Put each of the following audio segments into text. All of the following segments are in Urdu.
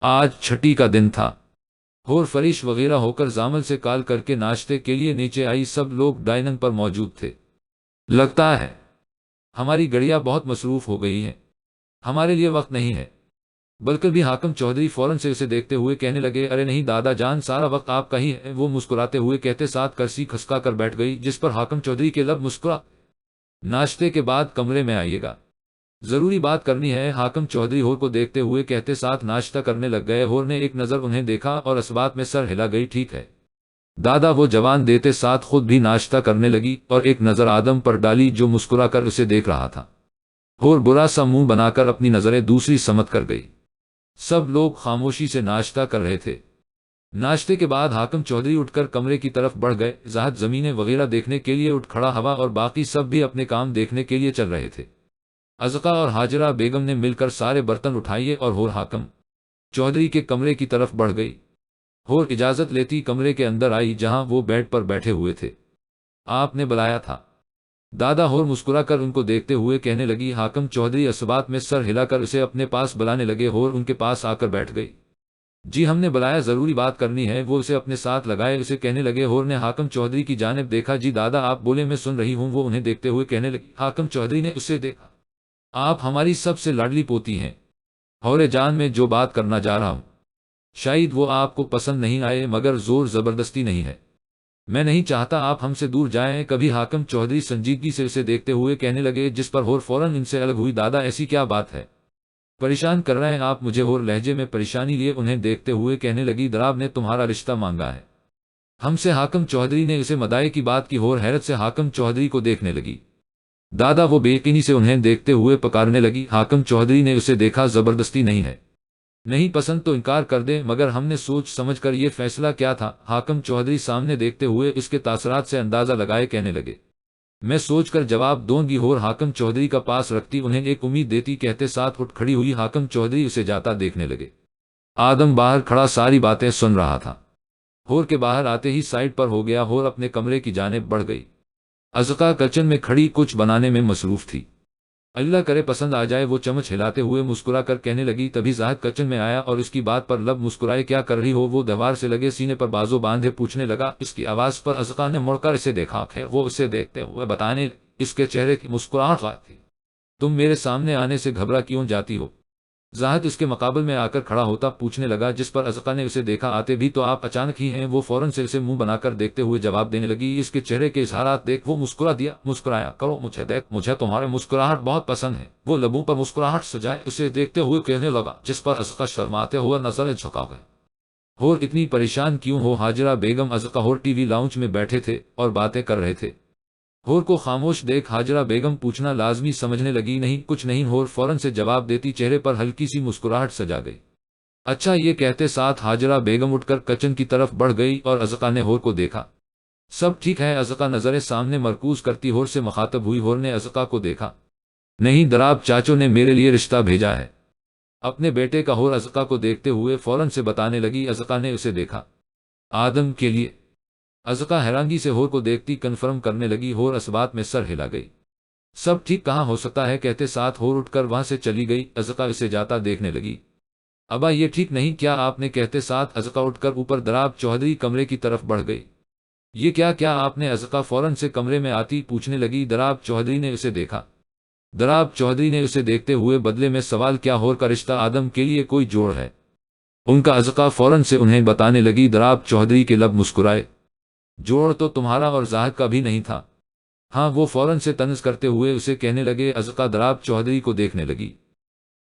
آج چھٹی کا دن تھا۔ ہور فریش وغیرہ ہو کر زامل سے کال کر کے ناشتے کے لیے نیچے آئی۔ سب لوگ ڈائننگ پر موجود تھے۔ لگتا ہے ہماری گڑیا بہت مصروف ہو گئی ہے، ہمارے لیے وقت نہیں ہے۔ بلکہ بھی حاکم چودھری فوراً سے اسے دیکھتے ہوئے کہنے لگے، ارے نہیں دادا جان، سارا وقت آپ کا ہی ہے۔ وہ مسکراتے ہوئے کہتے ساتھ کرسی کھسکا کر بیٹھ گئی، جس پر حاکم چودھری کے لب مسکرا۔ ناشتے کے بعد کمرے میں آئیے گا، ضروری بات کرنی ہے، حاکم چودھری ہور کو دیکھتے ہوئے کہتے ساتھ ناشتہ کرنے لگ گئے۔ ہور نے ایک نظر انہیں دیکھا اور اس بات میں سر ہلا گئی، ٹھیک ہے دادا، وہ جوان دیتے ساتھ خود بھی ناشتہ کرنے لگی اور ایک نظر آدم پر ڈالی جو مسکرا کر اسے دیکھ رہا تھا۔ ہور برا سا منہ بنا کر اپنی نظریں دوسری سمت کر گئی۔ سب لوگ خاموشی سے ناشتہ کر رہے تھے۔ ناشتے کے بعد حاکم چودھری اٹھ کر کمرے کی طرف بڑھ گئے۔ زاہد زمینیں وغیرہ دیکھنے کے لیے اٹھ کھڑا ہوا اور باقی سب بھی اپنے کام دیکھنے کے لیے چل رہے تھے۔ ازقا اور حاجرہ بیگم نے مل کر سارے برتن اٹھائیے اور ہور حاکم چودھری کے کمرے کی طرف بڑھ گئی۔ ہور اجازت لیتی کمرے کے اندر آئی جہاں وہ بیڈ پر بیٹھے ہوئے تھے۔ آپ نے بلایا تھا دادا؟ ہور مسکرا کر ان کو دیکھتے ہوئے کہنے لگی۔ حاکم چودھری اس بات میں سر ہلا کر اسے اپنے پاس بلانے لگے۔ ہور ان کے پاس آ کر بیٹھ گئی۔ جی ہم نے بلایا، ضروری بات کرنی ہے۔ وہ اسے اپنے ساتھ لگائے اسے کہنے لگے۔ ہور نے حاکم چودھری کی جانب دیکھا۔ جی دادا آپ بولے، میں سن رہی ہوں۔ وہ انہیں دیکھتے ہوئے کہنے لگی۔ حاکم چودھری نے اسے دیکھا۔ آپ ہماری سب سے لاڈلی پوتی ہیں ہورے جان، میں جو بات کرنا جا رہا ہوں شاید وہ آپ کو پسند نہیں آئے، مگر زور زبردستی نہیں ہے۔ میں نہیں چاہتا آپ ہم سے دور جائیں کبھی۔ حاکم چودھری سنجیدگی سے اسے دیکھتے ہوئے کہنے لگے، جس پر ہور فوراً ان سے الگ ہوئی۔ دادا ایسی کیا بات ہے، پریشان کر رہے ہیں آپ مجھے؟ ہور لہجے میں پریشانی لیے انہیں دیکھتے ہوئے کہنے لگی، دراب نے تمہارا رشتہ مانگا ہے ہم سے۔ حاکم چودھری نے اسے مداح کی بات کی۔ ہور حیرت سے حاکم چودھری کو دیکھنے لگی۔ دادا وہ بے یقینی سے انہیں دیکھتے ہوئے پکارنے لگی۔ حاکم چودھری نے اسے دیکھا، زبردستی نہیں ہے، نہیں پسند تو انکار کر دیں، مگر ہم نے سوچ سمجھ کر یہ فیصلہ کیا تھا۔ حاکم چودھری سامنے دیکھتے ہوئے اس کے تاثرات سے اندازہ لگائے کہنے لگے، میں سوچ کر جواب دوں گی۔ ہور حاکم چودھری کا پاس رکھتی انہیں ایک امید دیتی کہتے ساتھ اٹھ کھڑی ہوئی۔ حاکم چودھری اسے جاتا دیکھنے لگے۔ آدم باہر کھڑا ساری باتیں سن رہا تھا۔ ہور کے باہر آتے ہی سائڈ پر ہو گیا۔ ہور اپنے کمرے کی جانب بڑھ گئی۔ ازقا کچن میں کھڑی کچھ بنانے میں مصروف تھی۔ اللہ کرے پسند آ جائے، وہ چمچ ہلاتے ہوئے مسکرا کر کہنے لگی۔ تبھی زاہد کچن میں آیا اور اس کی بات پر لب مسکرائے، کیا کر رہی ہو؟ وہ دیوار سے لگے سینے پر بازو باندھے پوچھنے لگا۔ اس کی آواز پر ازقا نے مڑ کر اسے دیکھا ہے۔ وہ اسے دیکھتے ہوئے بتانے اس کے چہرے کی مسکراہٹ تھی، تم میرے سامنے آنے سے گھبرا کیوں جاتی ہو؟ زاہد اس کے مقابل میں آ کر کھڑا ہوتا پوچھنے لگا، جس پر ازقا نے اسے دیکھا، آتے بھی تو آپ اچانک ہی ہیں؟ وہ فوراً سے اسے منہ بنا کر دیکھتے ہوئے جواب دینے لگی۔ اس کے چہرے کے اظہارات دیکھ وہ مسکرا دیا۔ مسکرایا کرو مجھے دیکھ، مجھے تمہارے مسکراہٹ بہت پسند ہے۔ وہ لبوں پر مسکراہٹ سجائے اسے دیکھتے ہوئے کہنے لگا، جس پر ازقا شرماتے ہوئے نظریں جھکا گئے۔ ہور اتنی پریشان کیوں ہو؟ حاجرہ بیگم ازقا ہور ٹی وی لاؤنج میں بیٹھے تھے اور باتیں کر رہے تھے۔ ہور کو خاموش دیکھ حاجرہ بیگم پوچھنا لازمی سمجھنے لگی، نہیں کچھ نہیں۔ ہور فوراً سے جواب دیتی چہرے پر ہلکی سی مسکراہٹ سجا گئی۔ اچھا، یہ کہتے ساتھ حاجرہ بیگم اٹھ کر کچن کی طرف بڑھ گئی اور ازقا نے ہور کو دیکھا۔ سب ٹھیک ہے؟ ازقا نظریں سامنے مرکوز کرتی ہور سے مخاطب ہوئی۔ ہور نے ازقا کو دیکھا۔ نہیں، دراب چاچو نے میرے لیے رشتہ بھیجا ہے اپنے بیٹے کا۔ ہور ازقا کو دیکھتے ہوئے فوراً سے بتانے لگی، ازقا نے اسے دیکھا آدم کے لیے؟ ازقا حیرانگی سے ہور کو دیکھتی کنفرم کرنے لگی۔ ہور اس بات میں سر ہلا گئی۔ سب ٹھیک کہاں ہو سکتا ہے؟ کہتے ساتھ ہور اٹھ کر وہاں سے چلی گئی۔ ازقا اسے جاتا دیکھنے لگی۔ ابا یہ ٹھیک نہیں، کیا آپ نے؟ کہتے ساتھ ازقا اٹھ کر اوپر دراب چودھری کمرے کی طرف بڑھ گئی۔ یہ کیا آپ نے؟ ازقا فوراً سے کمرے میں آتی پوچھنے لگی۔ دراب چودھری نے اسے دیکھا۔ دراب چودھری نے اسے دیکھتے ہوئے بدلے میں سوال، کیا ہور کا رشتہ آدم کے لیے کوئی جوڑ ہے ان کا؟ ازقا فوراً سے انہیں بتانے لگی۔ دراب چودھری کے لب مسکرائے، جوڑ تو تمہارا اور زاہد کا بھی نہیں تھا؟ ہاں۔ وہ فوراً سے طنز کرتے ہوئے اسے کہنے لگے۔ ازقا دراب چودھری کو دیکھنے لگی۔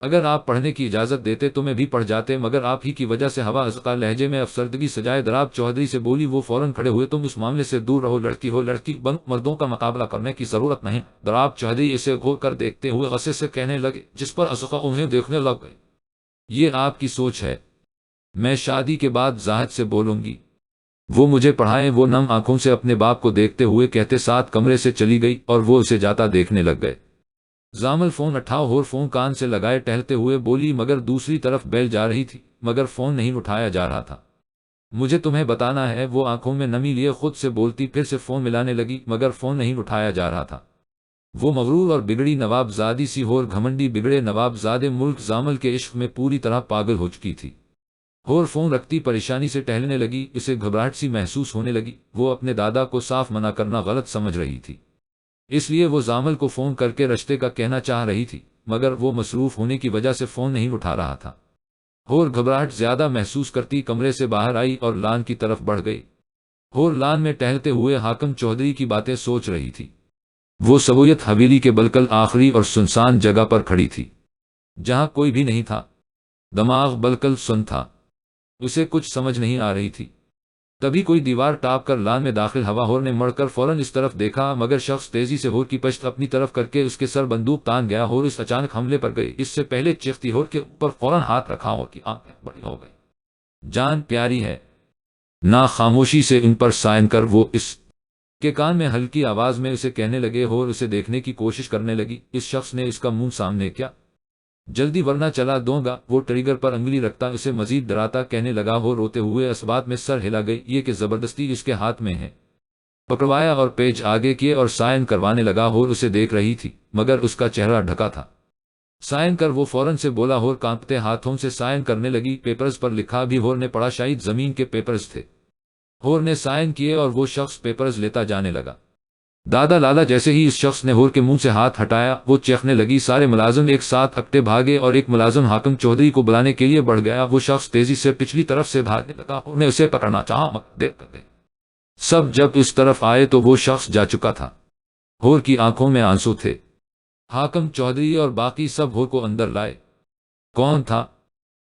اگر آپ پڑھنے کی اجازت دیتے تو میں بھی پڑھ جاتے، مگر آپ ہی کی وجہ سے ہوا۔ ازقا لہجے میں افسردگی سجائے دراب چودھری سے بولی۔ وہ فوراً کھڑے ہوئے، تم اس معاملے سے دور رہو، لڑکی ہو لڑکی بن، مردوں کا مقابلہ کرنے کی ضرورت نہیں۔ دراب چودھری اسے غور کر دیکھتے ہوئے غصے سے کہنے لگے، جس پر ازقا انہیں دیکھنے لگ گئے۔ یہ آپ کی سوچ ہے، میں شادی کے بعد زاہد سے بولوں گی، وہ مجھے پڑھائیں۔ وہ نم آنکھوں سے اپنے باپ کو دیکھتے ہوئے کہتے ساتھ کمرے سے چلی گئی اور وہ اسے جاتا دیکھنے لگ گئے۔ زامل فون اٹھاؤ۔ ہور فون کان سے لگائے ٹہلتے ہوئے بولی، مگر دوسری طرف بیل جا رہی تھی، مگر فون نہیں اٹھایا جا رہا تھا۔ مجھے تمہیں بتانا ہے، وہ آنکھوں میں نمی لیے خود سے بولتی پھر سے فون ملانے لگی، مگر فون نہیں اٹھایا جا رہا تھا۔ وہ مغرور اور بگڑی نواب زادی سی، ہور گھمنڈی بگڑے نواب زادے ملک زامل کے عشق میں پوری طرح پاگل ہو چکی تھی۔ ہور فون رکھتی پریشانی سے ٹہلنے لگی، اسے گھبراہٹ سی محسوس ہونے لگی۔ وہ اپنے دادا کو صاف منع کرنا غلط سمجھ رہی تھی، اس لیے وہ زامل کو فون کر کے رشتے کا کہنا چاہ رہی تھی، مگر وہ مصروف ہونے کی وجہ سے فون نہیں اٹھا رہا تھا۔ ہور گھبراہٹ زیادہ محسوس کرتی کمرے سے باہر آئی اور لان کی طرف بڑھ گئی۔ ہور لان میں ٹہلتے ہوئے حاکم چودھری کی باتیں سوچ رہی تھی۔ وہ سبویت حویلی کے بالکل آخری اور سنسان جگہ پر کھڑی تھی، جہاں کوئی بھی نہیں تھا۔ دماغ بالکل سن تھا، اسے کچھ سمجھ نہیں آ رہی تھی۔ تبھی کوئی دیوار ٹاپ کر لان میں داخل ہوا۔ ہور نے مڑ کر فوراً اس طرف دیکھا، مگر شخص تیزی سے ہور کی پشت اپنی طرف کر کے اس کے سر بندوق تان گیا۔ ہور اس اچانک حملے پر گئی، اس سے پہلے چیختی ہور کے اوپر فوراً ہاتھ رکھا۔ ہور کی آنکھیں بڑی ہو گئی۔ جان پیاری ہے نہ، خاموشی سے ان پر سائن کر، وہ اس کے کان میں ہلکی آواز میں اسے کہنے لگے۔ ہور اسے دیکھنے کی کوشش کرنے لگی، اس شخص نے اس کا منہ سامنے کیا۔ جلدی ورنہ چلا دوں گا۔ وہ ٹریگر پر انگلی رکھتا اسے مزید ڈراتا کہنے لگا۔ ہور روتے ہوئے اس بات میں سر ہلا گئی، یہ کہ زبردستی اس کے ہاتھ میں ہے پکڑوایا اور پیج آگے کیے اور سائن کروانے لگا۔ ہور اسے دیکھ رہی تھی، مگر اس کا چہرہ ڈھکا تھا۔ سائن کر، وہ فوراً سے بولا۔ ہور کانپتے ہاتھوں سے سائن کرنے لگی۔ پیپرز پر لکھا بھی ہور نے پڑھا، شاید زمین کے پیپرز تھے۔ ہور نے سائن کیے اور وہ شخص پیپرز لیتا جانے لگا۔ دادا لالا جیسے ہی اس شخص نے ہور کے منہ سے ہاتھ ہٹایا، وہ چیخنے لگی۔ سارے ملازم ایک ساتھ اکٹے بھاگے اور ایک ملازم حاکم چودھری کو بلانے کے لیے بڑھ گیا۔ وہ شخص تیزی سے پچھلی طرف سے بھاگنے لگا۔ ہور نے اسے پکڑنا چاہا، مگر دیر کر گئی۔ سب جب اس طرف آئے تو وہ شخص جا چکا تھا۔ ہور کی آنکھوں میں آنسو تھے۔ حاکم چودھری اور باقی سب ہور کو اندر لائے۔ کون تھا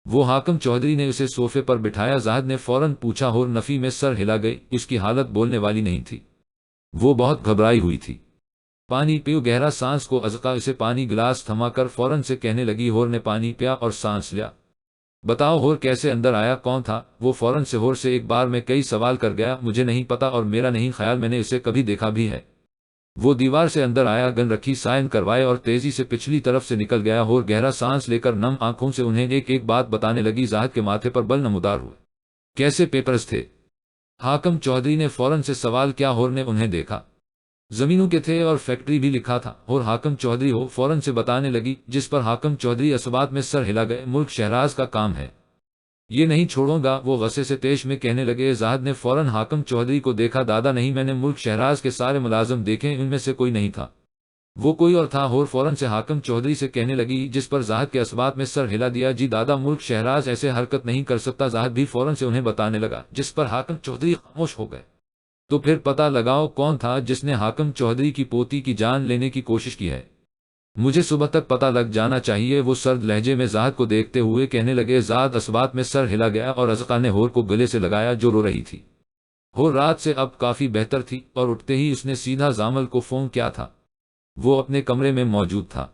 وہ؟ حاکم چودھری نے اسے صوفے پر بٹھایا۔ زاہد نے فوراً پوچھا۔ ہور نفی میں سر ہلا گئی، اس کی حالت بولنے والی نہیں تھی، وہ بہت گھبرائی ہوئی تھی۔ پانی پیو، گہرا سانس کو ازقا، اسے پانی گلاس تھما کر فوراً سے کہنے لگی۔ ہور نے پانی پیا اور سانس لیا۔ بتاؤ ہور کیسے اندر آیا، کون تھا وہ؟ فوراً سے ہور سے ایک بار میں کئی سوال کر گیا۔ مجھے نہیں پتا اور میرا نہیں خیال میں نے اسے کبھی دیکھا بھی ہے۔ وہ دیوار سے اندر آیا، گن رکھی، سائن کروائے اور تیزی سے پچھلی طرف سے نکل گیا۔ ہور گہرا سانس لے کر نم آنکھوں سے انہیں ایک ایک بات بتانے لگی۔ زاہد کے ماتھے پر بل نمودار ہوئے۔ کیسے پیپرز تھے؟ حاکم چودھری نے فوراً سے سوال کیا۔ ہور نے انہیں دیکھا، زمینوں کے تھے اور فیکٹری بھی لکھا تھا۔ اور حاکم چودھری ہو فوراً سے بتانے لگی، جس پر حاکم چودھری اسبات میں سر ہلا گئے۔ ملک شہراز کا کام ہے، یہ نہیں چھوڑوں گا، وہ غصے سے تیش میں کہنے لگے۔ زاہد نے فوراً حاکم چودھری کو دیکھا۔ دادا نہیں، میں نے ملک شہراز کے سارے ملازم دیکھے، ان میں سے کوئی نہیں تھا، وہ کوئی اور تھا۔ ہور فوراً سے حاکم چودھری سے کہنے لگی، جس پر زاہد کے اسبات میں سر ہلا دیا۔ جی دادا، ملک شہراز ایسے حرکت نہیں کر سکتا۔ زاہد بھی فوراً سے انہیں بتانے لگا، جس پر حاکم چودھری خاموش ہو گئے۔ تو پھر پتہ لگاؤ کون تھا جس نے حاکم چودھری کی پوتی کی جان لینے کی کوشش کی ہے، مجھے صبح تک پتہ لگ جانا چاہیے۔ وہ سرد لہجے میں زاہد کو دیکھتے ہوئے کہنے لگے۔ زاہد اسبات میں سر ہلا گیا اور ازقا نے ہور کو گلے سے لگایا جو رو رہی تھی۔ ہور رات سے اب کافی بہتر تھی اور اٹھتے ہی اس نے سیدھا زامل کو فون کیا تھا، وہ اپنے کمرے میں موجود تھا۔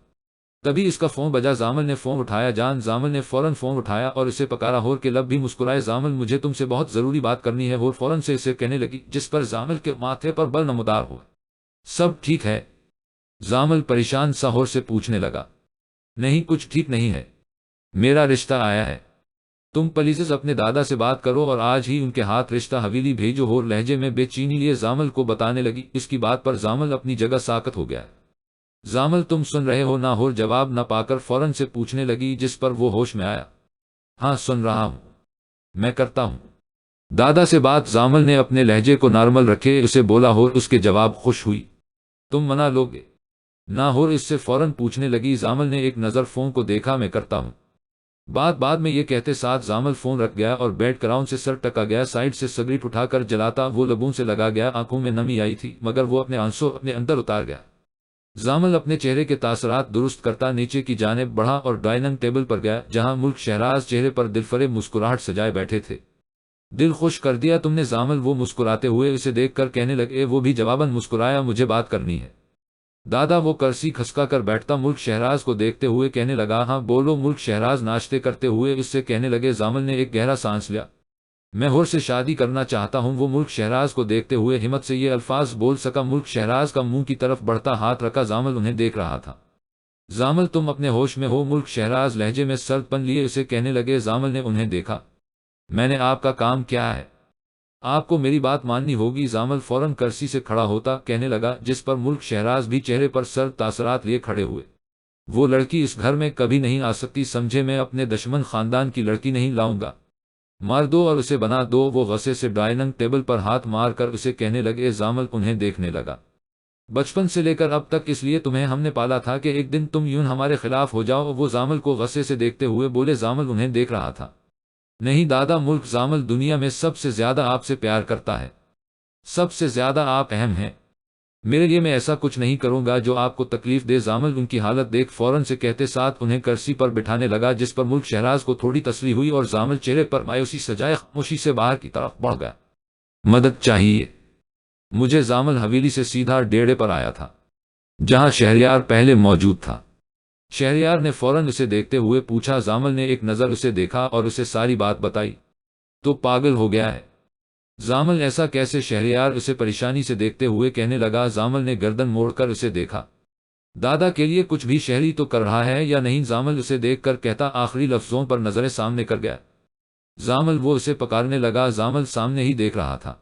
تبھی اس کا فون بجا، زامل نے فون اٹھایا۔ جان، زامل نے فوراً فون اٹھایا اور اسے پکارا۔ ہور کے لب بھی مسکرائے۔ زامل، مجھے تم سے بہت ضروری بات کرنی ہے، ہور فوراً سے اسے کہنے لگی، جس پر زامل کے ماتھے پر بل نمودار ہو۔ سب ٹھیک ہے؟ زامل پریشان سا ہور سے پوچھنے لگا۔ نہیں، کچھ ٹھیک نہیں ہے، میرا رشتہ آیا ہے، تم پلیز اپنے دادا سے بات کرو اور آج ہی ان کے ہاتھ رشتہ حویلی بھیجو۔ ہور لہجے میں بے چینی لیے زامل کو بتانے لگی۔ اس کی بات پر زامل اپنی جگہ ساکت ہو گیا۔ زامل، تم سن رہے ہو نہ؟ ہور جواب نہ پا کر فوراً سے پوچھنے لگی، جس پر وہ ہوش میں آیا۔ ہاں سن رہا ہوں، میں کرتا ہوں دادا سے بات۔ زامل نے اپنے لہجے کو نارمل رکھے اسے بولا۔ ہور اس کے جواب خوش ہوئی۔ تم منا لو گے نہ؟ ہور اس سے فوراً پوچھنے لگی۔ زامل نے ایک نظر فون کو دیکھا۔ میں کرتا ہوں بعد میں یہ کہتے ساتھ زامل فون رکھ گیا اور بیڈ کراؤن سے سر ٹکا گیا۔ سائیڈ سے سگریٹ اٹھا کر جلاتا وہ لبوں سے لگا گیا۔ آنکھوں میں نمی آئی تھی، مگر وہ اپنے آنسو اپنے اندر اتار گیا۔ زامل اپنے چہرے کے تاثرات درست کرتا نیچے کی جانب بڑھا اور ڈائننگ ٹیبل پر گیا، جہاں ملک شہراز چہرے پر دلفریب مسکراہٹ سجائے بیٹھے تھے۔ دل خوش کر دیا تم نے زامل، وہ مسکراتے ہوئے اسے دیکھ کر کہنے لگے۔ وہ بھی جواباً مسکرایا، مجھے بات کرنی ہے دادا۔ وہ کرسی کھسکا کر بیٹھتا ملک شہراز کو دیکھتے ہوئے کہنے لگا۔ ہاں بولو۔ ملک شہراز ناشتے کرتے ہوئے اس سے کہنے لگے۔ زامل نے ایک گہرا سانس لیا۔ میں ہور سے شادی کرنا چاہتا ہوں۔ وہ ملک شہراز کو دیکھتے ہوئے ہمت سے یہ الفاظ بول سکا۔ ملک شہراز کا منہ کی طرف بڑھتا ہاتھ رکھا۔ زامل انہیں دیکھ رہا تھا۔ زامل، تم اپنے ہوش میں ہو؟ ملک شہراز لہجے میں سرد پن لیے اسے کہنے لگے۔ زامل نے انہیں دیکھا۔ میں نے آپ کا کام کیا ہے، آپ کو میری بات ماننی ہوگی۔ زامل فوراً کرسی سے کھڑا ہوتا کہنے لگا، جس پر ملک شہراز بھی چہرے پر سرد تاثرات لیے کھڑے ہوئے۔ وہ لڑکی اس گھر میں کبھی نہیں آ سکتی، سمجھے؟ میں اپنے دشمن خاندان کی لڑکی نہیں لاؤں گا۔ مار دو اور اسے بنا دو۔ وہ غصے سے ڈائننگ ٹیبل پر ہاتھ مار کر اسے کہنے لگے۔ زامل انہیں دیکھنے لگا۔ بچپن سے لے کر اب تک اس لیے تمہیں ہم نے پالا تھا کہ ایک دن تم یوں ہمارے خلاف ہو جاؤ۔ وہ زامل کو غصے سے دیکھتے ہوئے بولے۔ زامل انہیں دیکھ رہا تھا۔ نہیں دادا ملک، زامل دنیا میں سب سے زیادہ آپ سے پیار کرتا ہے، سب سے زیادہ آپ اہم ہیں میرے لیے۔ میں ایسا کچھ نہیں کروں گا جو آپ کو تکلیف دے۔ زامل ان کی حالت دیکھ فوراً سے کہتے ساتھ انہیں کرسی پر بٹھانے لگا، جس پر ملک شہراز کو تھوڑی تسلی ہوئی اور زامل چہرے پر مایوسی سجائے خاموشی سے باہر کی طرف بڑھ گیا۔ مدد چاہیے مجھے۔ زامل حویلی سے سیدھا ڈیڑے پر آیا تھا جہاں شہریار پہلے موجود تھا۔ شہریار نے فوراً اسے دیکھتے ہوئے پوچھا۔ زامل نے ایک نظر اسے دیکھا اور اسے ساری بات بتائی۔ تو پاگل ہو گیا ہے زامل، ایسا کیسے؟ شہریار اسے پریشانی سے دیکھتے ہوئے کہنے لگا۔ زامل نے گردن موڑ کر اسے دیکھا۔ دادا کے لیے کچھ بھی شہری تو کر رہا ہے یا نہیں؟ زامل اسے دیکھ کر کہتا آخری لفظوں پر نظریں سامنے کر گیا۔ زامل وہ اسے پکارنے لگا۔ زامل سامنے ہی دیکھ رہا تھا،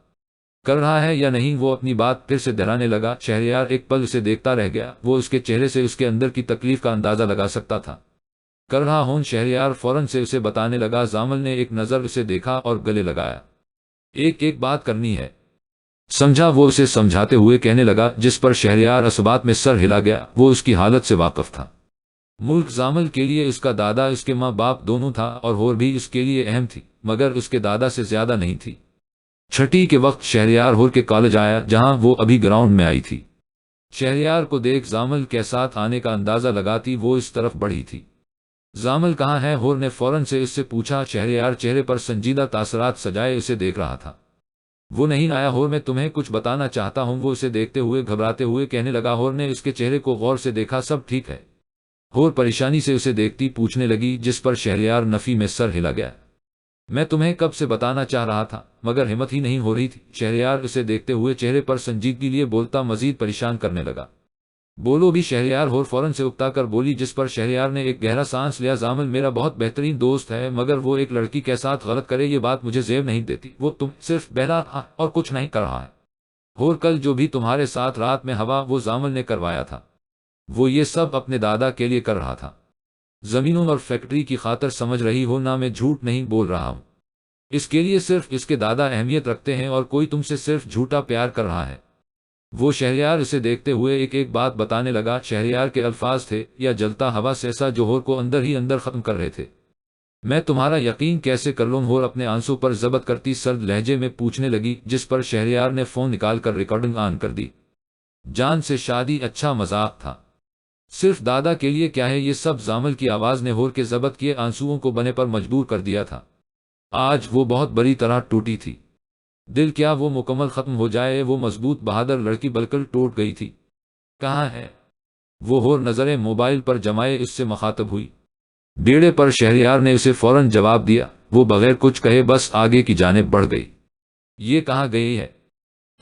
کر رہا ہے یا نہیں؟ وہ اپنی بات پھر سے دہرانے لگا۔ شہریار ایک پل اسے دیکھتا رہ گیا۔ وہ اس کے چہرے سے اس کے اندر کی تکلیف کا اندازہ لگا سکتا تھا۔ کر رہا ہوں؟ شہریار فوراً سے اسے بتانے لگا۔ زامل نے ایک نظر اسے دیکھا اور گلے لگایا۔ ایک بات کرنی ہے، سمجھا؟ وہ اسے سمجھاتے ہوئے کہنے لگا، جس پر شہریار اسبات میں سر ہلا گیا۔ وہ اس کی حالت سے واقف تھا۔ ملک زامل کے لیے اس کا دادا، اس کے ماں باپ دونوں تھا، اور ہور بھی اس کے لیے اہم تھی، مگر اس کے دادا سے زیادہ نہیں تھی۔ چھٹی کے وقت شہریار ہور کے کالج آیا، جہاں وہ ابھی گراؤنڈ میں آئی تھی۔ شہریار کو دیکھ زامل کے ساتھ آنے کا اندازہ لگاتی وہ اس طرف بڑھی تھی۔ زامل کہاں ہے؟ ہور نے فوراً سے اس سے پوچھا۔ شہریار چہرے پر سنجیدہ تاثرات سجائے اسے دیکھ رہا تھا۔ وہ نہیں آیا ہور، میں تمہیں کچھ بتانا چاہتا ہوں۔ وہ اسے دیکھتے ہوئے گھبراتے ہوئے کہنے لگا۔ ہور نے اس کے چہرے کو غور سے دیکھا۔ سب ٹھیک ہے؟ ہور پریشانی سے اسے دیکھتی پوچھنے لگی، جس پر شہریار نفی میں سر ہلا گیا۔ میں تمہیں کب سے بتانا چاہ رہا تھا، مگر ہمت ہی نہیں ہو رہی تھی۔ شہریار اسے دیکھتے ہوئے چہرے پر سنجیدگی لیے بولتا مزید پریشان کرنے لگا۔ بولو بھی شہریار، ہور فوراً سے اکتا کر بولی، جس پر شہریار نے ایک گہرا سانس لیا۔ زامل میرا بہت بہترین دوست ہے، مگر وہ ایک لڑکی کے ساتھ غلط کرے یہ بات مجھے زیب نہیں دیتی۔ وہ تم صرف بہلا رہا اور کچھ نہیں کر رہا ہے۔ ہور کل جو بھی تمہارے ساتھ رات میں ہوا وہ زامل نے کروایا تھا۔ وہ یہ سب اپنے دادا کے لیے کر رہا تھا۔ زمینوں اور فیکٹری کی خاطر سمجھ رہی ہو نا، میں جھوٹ نہیں بول رہا ہوں۔ اس کے لیے صرف اس کے دادا اہمیت رکھتے ہیں اور کوئی تم سے صرف جھوٹا پیار کر رہا ہے۔ وہ شہریار اسے دیکھتے ہوئے ایک بات بتانے لگا۔ شہریار کے الفاظ تھے یا جلتا ہوا سیسا جو ہور کو اندر ہی اندر ختم کر رہے تھے۔ میں تمہارا یقین کیسے کر لوں؟ ہور اپنے آنسو پر ضبط کرتی سرد لہجے میں پوچھنے لگی، جس پر شہریار نے فون نکال کر ریکارڈنگ آن کر دی۔ جان سے شادی اچھا مذاق تھا، صرف دادا کے لیے کیا ہے یہ سب؟ زامل کی آواز نے ہور کے ضبط کیے آنسوؤں کو بنے پر مجبور کر دیا تھا۔ آج وہ بہت بری طرح ٹوٹی تھی۔ دل کیا وہ مکمل ختم ہو جائے؟ وہ مضبوط بہادر لڑکی بالکل ٹوٹ گئی تھی۔ کہاں ہے وہ؟ ہور نظریں موبائل پر جمائے اس سے مخاطب ہوئی۔ بیڑے پر۔ شہریار نے اسے فوراً جواب دیا۔ وہ بغیر کچھ کہے بس آگے کی جانب بڑھ گئی۔ یہ کہاں گئی ہے؟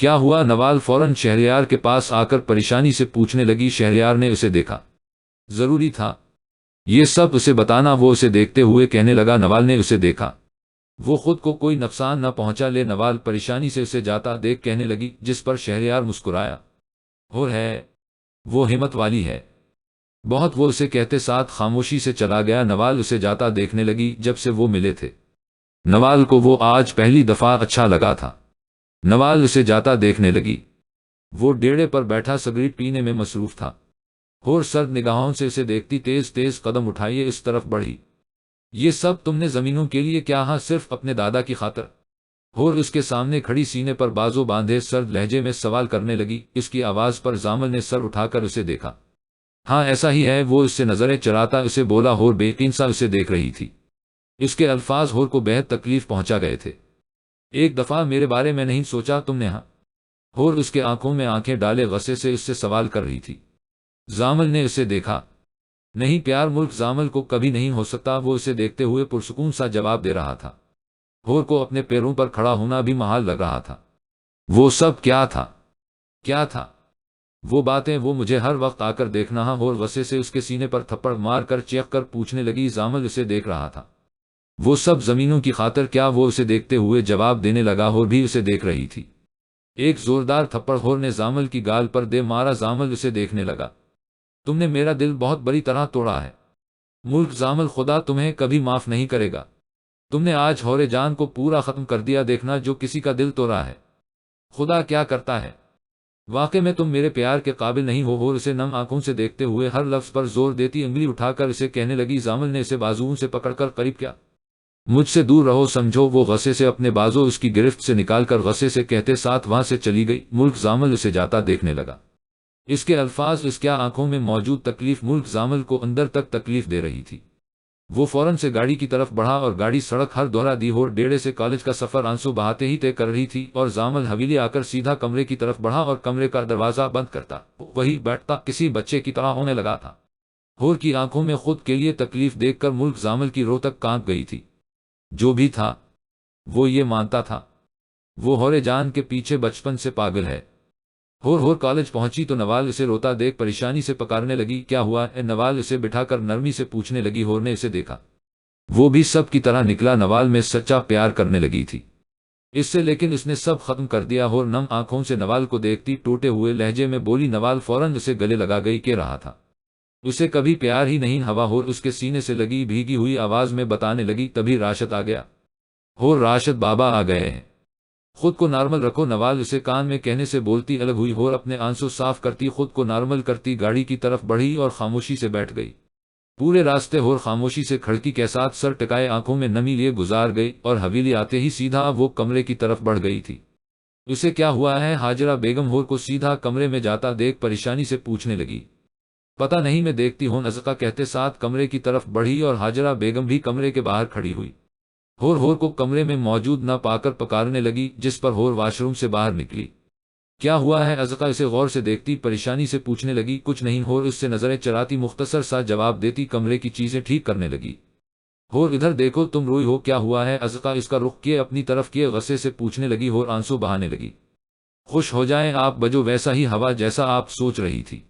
کیا ہوا؟ نوال فوراً شہریار کے پاس آ کر پریشانی سے پوچھنے لگی۔ شہریار نے اسے دیکھا۔ ضروری تھا یہ سب اسے بتانا؟ وہ اسے دیکھتے ہوئے کہنے لگا۔ نوال نے اسے دیکھا۔ وہ خود کو کوئی نقصان نہ پہنچا لے۔ نوال پریشانی سے اسے جاتا دیکھ کہنے لگی، جس پر شہریار مسکرایا۔ ہو ہے وہ ہمت والی ہے بہت، وہ اسے کہتے ساتھ خاموشی سے چلا گیا۔ نوال اسے جاتا دیکھنے لگی۔ جب سے وہ ملے تھے نوال کو وہ آج پہلی دفعہ اچھا لگا تھا۔ نوال اسے جاتا دیکھنے لگی۔ وہ ڈیڑے پر بیٹھا سگریٹ پینے میں مصروف تھا۔ ہور سرد نگاہوں سے اسے دیکھتی تیز تیز قدم اٹھائیے اس طرف بڑھی۔ یہ سب تم نے زمینوں کے لیے کیا؟ ہاں صرف اپنے دادا کی خاطر؟ ہور اس کے سامنے کھڑی سینے پر بازو باندھے سرد لہجے میں سوال کرنے لگی۔ اس کی آواز پر زامل نے سر اٹھا کر اسے دیکھا۔ ہاں ایسا ہی ہے۔ وہ اس سے نظریں چراتا اسے بولا۔ ہور بے یقین سا اسے دیکھ رہی تھی۔ اس کے الفاظ ہور کو بہت تکلیف پہنچا گئے تھے۔ ایک دفعہ میرے بارے میں نہیں سوچا تم نے؟ ہاں؟ ہور اس کے آنکھوں میں آنکھیں ڈالے غصے سے اس سے سوال کر رہی تھی۔ زامل نے اسے دیکھا۔ نہیں پیار ملک زامل کو کبھی نہیں ہو سکتا۔ وہ اسے دیکھتے ہوئے پرسکون سا جواب دے رہا تھا۔ ہور کو اپنے پیروں پر کھڑا ہونا بھی محال لگ رہا تھا۔ وہ سب کیا تھا؟ کیا تھا وہ باتیں؟ وہ مجھے ہر وقت آ کر دیکھنا۔ ہاں؟ ہور غصے سے اس کے سینے پر تھپڑ مار کر چیخ کر پوچھنے لگی۔ زامل اسے دیکھ رہا تھا۔ وہ سب زمینوں کی خاطر کیا؟ وہ اسے دیکھتے ہوئے جواب دینے لگا۔ ہور بھی اسے دیکھ رہی تھی۔ ایک زوردار تھپڑ ہور نے زامل کی گال پر دے مارا۔ زامل اسے دیکھنے لگا۔ تم نے میرا دل بہت بری طرح توڑا ہے ملک زامل، خدا تمہیں کبھی معاف نہیں کرے گا۔ تم نے آج حور جان کو پورا ختم کر دیا، دیکھنا جو کسی کا دل توڑا ہے خدا کیا کرتا ہے۔ واقع میں تم میرے پیار کے قابل نہیں ہو۔ اور اسے نم آنکھوں سے دیکھتے ہوئے ہر لفظ پر زور دیتی انگلی اٹھا کر اسے کہنے لگی۔ زامل نے اسے بازوؤں سے پکڑ کر قریب کیا۔ مجھ سے دور رہو سمجھو۔ وہ غصے سے اپنے بازو اس کی گرفت سے نکال کر غصے سے کہتے ساتھ وہاں سے چلی گئی۔ ملک زامل اسے جاتا دیکھنے لگا۔ اس کے الفاظ، اس کیا آنکھوں میں موجود تکلیف ملک زامل کو اندر تک تکلیف دے رہی تھی۔ وہ فوراً سے گاڑی کی طرف بڑھا اور گاڑی سڑک ہر دوہرا دی اور ڈیڑھے سے کالج کا سفر آنسو بہاتے ہی طے کر رہی تھی، اور زامل حویلی آ کر سیدھا کمرے کی طرف بڑھا اور کمرے کا دروازہ بند کرتا وہی بیٹھتا کسی بچے کی طرح ہونے لگا تھا۔ ہور کی آنکھوں میں خود کے لیے تکلیف دیکھ کر ملک زامل کی روح تک کانپ گئی تھی۔ جو بھی تھا وہ یہ مانتا تھا وہ حور جان کے پیچھے بچپن سے پاگل ہے۔ ہور کالج پہنچی تو نوال اسے روتا دیکھ پریشانی سے پکارنے لگی۔ کیا ہوا ہے؟ نوال اسے بٹھا کر نرمی سے پوچھنے لگی۔ ہور نے اسے دیکھا، وہ بھی سب کی طرح نکلا، نوال میں سچا پیار کرنے لگی تھی اس سے، لیکن اس نے سب ختم کر دیا۔ ہور نم آنکھوں سے نوال کو دیکھتی ٹوٹے ہوئے لہجے میں بولی۔ نوال فوراً اسے گلے لگا گئی کہ رہا تھا اسے کبھی پیار ہی نہیں ہوا۔ ہور اس کے سینے سے لگی بھیگی ہوئی آواز میں بتانے لگی۔ تبھی راشد آ گیا۔ ہور راشد بابا آ گئے ہیں، خود کو نارمل رکھو، نوال اسے کان میں کہنے سے بولتی الگ ہوئی۔ ہور اپنے آنسو صاف کرتی خود کو نارمل کرتی گاڑی کی طرف بڑھی اور خاموشی سے بیٹھ گئی۔ پورے راستے ہور خاموشی سے کھڑکی کے ساتھ سر ٹکائے آنکھوں میں نمی لیے گزار گئی، اور حویلی آتے ہی سیدھا وہ کمرے کی طرف بڑھ گئی تھی۔ اسے کیا ہوا ہے؟ حاجرہ بیگم ہور کو سیدھا کمرے میں جاتا دیکھ پریشانی سے پوچھنے لگی۔ پتہ نہیں، میں دیکھتی ہوں، ازقہ کہتے ساتھ کمرے کی طرف بڑھی، اور حاجرہ بیگم بھی کمرے کے باہر کھڑی ہوئی۔ ہور کو کمرے میں موجود نہ پا کر پکارنے لگی، جس پر ہور واش روم سے باہر نکلی۔ کیا ہوا ہے؟ ازقہ اسے غور سے دیکھتی پریشانی سے پوچھنے لگی۔ کچھ نہیں، ہور اس سے نظریں چراتی مختصر سا جواب دیتی کمرے کی چیزیں ٹھیک کرنے لگی۔ ہور ادھر دیکھو، تم روئی ہو، کیا ہوا ہے؟ ازقہ اس کا رخ کیے اپنی طرف کیے غصے سے پوچھنے لگی۔ ہور آنسو بہانے لگی۔ خوش ہو جائیں آپ بجو ویسا ہی ہوا جیسا آپ سوچ رہی تھی۔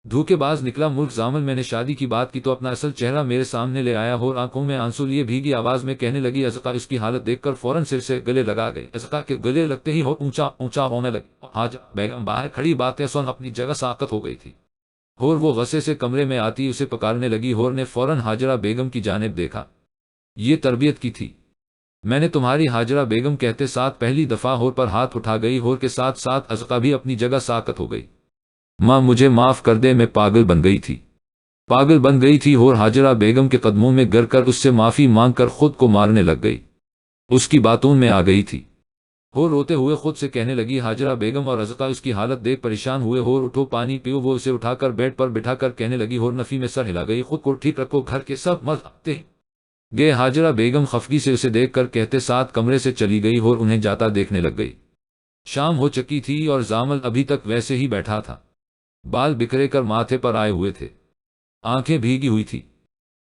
دھوکے باز نکلا ملک زامل، میں نے شادی کی بات کی تو اپنا اصل چہرہ میرے سامنے لے آیا۔ ہور آنکھوں میں آنسو لیے بھیگی آواز میں کہنے لگی۔ ازقہ اس کی حالت دیکھ کر فوراً سر سے گلے لگا گئے۔ ازقہ کے گلے لگتے ہی ہور اونچا ہونے لگی۔ حاجرہ بیگم باہر کھڑی باتیں سن اپنی جگہ ساکت ہو گئی تھی۔ ہور وہ غصے سے کمرے میں آتی اسے پکارنے لگی۔ ہور نے فوراً حاجرہ بیگم کی جانب دیکھا۔ یہ تربیت کی تھی میں نے تمہاری؟ حاجرہ بیگم کہتے ساتھ پہلی دفعہ ہور پر ہاتھ اٹھا گئی۔ ہور کے ساتھ ساتھ ازقہ بھی اپنی جگہ ساکت ہو گئی۔ ماں مجھے معاف کر دے، میں پاگل بن گئی تھی۔ ہور حاجرہ بیگم کے قدموں میں گر کر اس سے معافی مانگ کر خود کو مارنے لگ گئی، اس کی باتوں میں آ گئی تھی۔ ہور روتے ہوئے خود سے کہنے لگی۔ حاجرہ بیگم اور ازقہ اس کی حالت دیکھ پریشان ہوئے۔ ہور اٹھو پانی پیو، وہ اسے اٹھا کر بیڈ پر بٹھا کر کہنے لگی۔ ہور نفی میں سر ہلا گئی، خود کو ٹھیک رکھو، گھر کے سب مرد آتے گئے۔ حاجرہ بیگم خفگی سے اسے دیکھ کر کہتے ساتھ کمرے سے چلی گئی۔ ہور انہیں جاتا دیکھنے لگ گئی۔ شام ہو چکی تھی اور زامل ابھی تک ویسے ہی بیٹھا تھا، بال بکھرے کر ماتھے پر آئے ہوئے تھے، آنکھیں بھیگی ہوئی تھی۔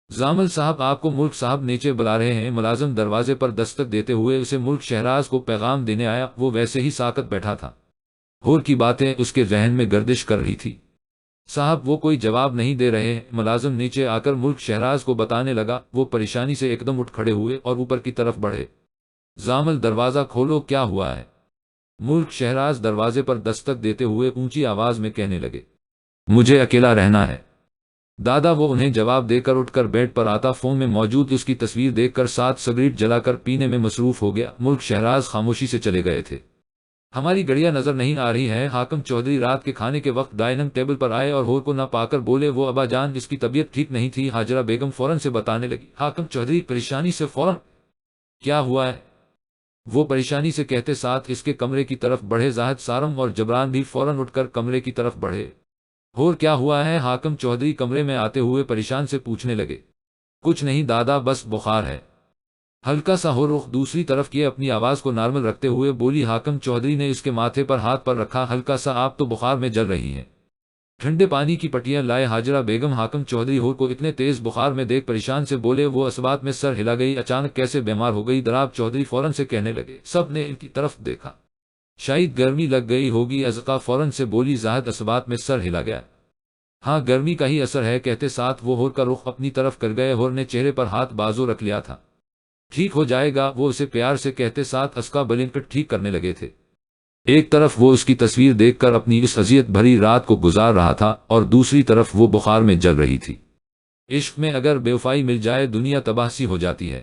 زامل صاحب آپ کو ملک صاحب نیچے بلا رہے ہیں۔ ملازم دروازے پر دستک دیتے ہوئے اسے ملک شہراز کو پیغام دینے آیا۔ وہ ویسے ہی ساکت بیٹھا تھا، ہور کی باتیں اس کے ذہن میں گردش کر رہی تھی۔ صاحب وہ کوئی جواب نہیں دے رہے ہیں۔ ملازم نیچے آ کر ملک شہراز کو بتانے لگا۔ وہ پریشانی سے ایک دم اٹھ کھڑے ہوئے اور اوپر کی طرف بڑھے۔ زامل دروازہ کھولو، کیا ہوا ہے؟ ملک شہراز دروازے پر دستک دیتے ہوئے اونچی آواز میں کہنے لگے۔ مجھے اکیلا رہنا ہے دادا۔ وہ انہیں جواب دے کر اٹھ کر بیڈ پر آتا فون میں موجود اس کی تصویر دیکھ کر ساتھ سگریٹ جلا کر پینے میں مصروف ہو گیا۔ ملک شہراز خاموشی سے چلے گئے تھے۔ ہماری گڑیا نظر نہیں آ رہی ہے۔ حاکم چودھری رات کے کھانے کے وقت ڈائننگ ٹیبل پر آئے اور ہور کو نہ پا کر بولے وہ ابا جان اس کی طبیعت ٹھیک نہیں تھی۔ حاجرہ بیگم فوراً سے بتانے لگی۔ حاکم چودھری پریشانی سے فوراً کیا ہوا ہے؟ وہ پریشانی سے کہتے ساتھ اس کے کمرے کی طرف بڑھے۔ زاہد سارم اور جبران بھی فوراً اٹھ کر کمرے کی طرف بڑھے۔ ہور کیا ہوا ہے؟ حاکم چودھری کمرے میں آتے ہوئے پریشان سے پوچھنے لگے۔ کچھ نہیں دادا، بس بخار ہے۔ ہلکا سا ہور رخ دوسری طرف کیے اپنی آواز کو نارمل رکھتے ہوئے بولی۔ حاکم چودھری نے اس کے ماتھے پر ہاتھ پر رکھا۔ ہلکا سا، آپ تو بخار میں جل رہی ہیں، ٹھنڈے پانی کی پٹیاں لائے۔ حاجرہ بیگم حاکم چودھری ہور کو اتنے تیز بخار میں دیکھ پریشان سے بولے۔ وہ اسبات میں سر ہلا گئی، اچانک کیسے بیمار ہو گئی؟ دراب چودھری فوراً سے کہنے لگے۔ سب نے ان کی طرف دیکھا، شاید گرمی لگ گئی ہوگی۔ ازقہ فوراً سے بولی۔ زاہد اسبات میں سر ہلا گیا۔ ہاں گرمی کا ہی اثر ہے، کہتے ساتھ وہ ہور کا رخ اپنی طرف کر گئے۔ ہور نے چہرے پر ہاتھ بازو رکھ لیا تھا۔ ٹھیک ہو جائے گا، وہ اسے پیار سے کہتے ساتھ ازقہ بلنکٹ ٹھیک کرنے لگے تھے۔ ایک طرف وہ اس کی تصویر دیکھ کر اپنی اس اذیت بھری رات کو گزار رہا تھا اور دوسری طرف وہ بخار میں جل رہی تھی۔ عشق میں اگر بے وفائی مل جائے دنیا تباہ سی ہو جاتی ہے۔